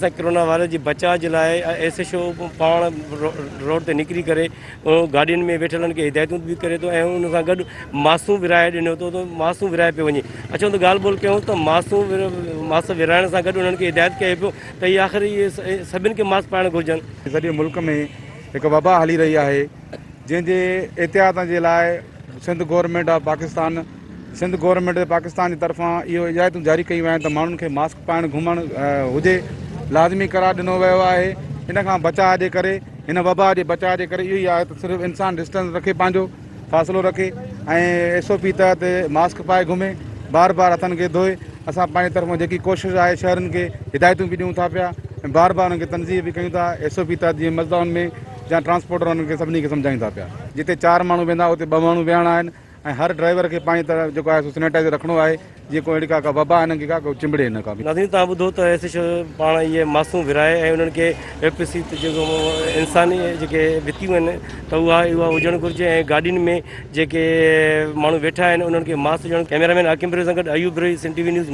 असां corona virus जी बचाव जे लाइ एसएचओ पाण रोड ते निकिरी करे गाॾियुनि में वेठलनि खे हिदायतूं बि करे थो ऐं उन सां गॾु मासूं विराए ॾिनो थो त मासूं विराए पियो वञे। अचो त ॻाल्हि ॿोल कयूं त मास विराइण सां गॾु उन्हनि खे हिदायत कए पियो त इहे आख़िर इहे सभिनि खे मास्क पाइणु घुरिजनि। सॼे मुल्क में हिकु वबा हली रही आहे जंहिंजे एहतियात जे लाइ Sindh government of Pakistan Sindh government Pakistan जी तरफ़ां इहो हिदायतूं जारी कयूं आहिनि त माण्हुनि खे मास्क पाइणु घुमणु हुजे लाज़मी करार ॾिनो वियो आहे। इन खां बचाव जे करे हिन वबा जे बचाव जे करे इहो ई आहे त सिर्फ़ु इंसानु डिस्टेंस रखे, पंहिंजो फ़ासिलो रखे ऐं SOP तहत मास्क पाए घुमे, बार बार हथनि खे धोए। असां पंहिंजी तरफ़ां जेकी कोशिशि आहे शहरनि खे हिदायतूं बि ॾियूं था पिया ऐं बार बार उन्हनि खे तनज़ीह बि कयूं था। SOP तहत जीअं मज़दाउनि में या ट्रांसपोर्टर उन्हनि खे सभिनी खे सम्झायूं था पिया। जिते 4 माण्हू वेंदा उते 2 माण्हू विहणा आहिनि ऐं हर ड्राइवर खे पंहिंजी तरफ़ जेको आहे सैनिटाइज़र रखिणो आहे जीअं कोई अहिड़ी का वबा हिननि खे का चिंबड़े न का। नाज़रीन तव्हां ॿुधो त एसएचओ पाण इहे मासूं विराए ऐं उन्हनि खे APC जेको इंसानी जेके वितियूं आहिनि त उहा हुजणु घुरिजे ऐं गाॾियुनि में जेके माण्हू वेठा आहिनि उन्हनि खे मास्क ॾियणु। कैमरामैन आकिम सां गॾु अयूब रही, सिंध TV न्यूज़।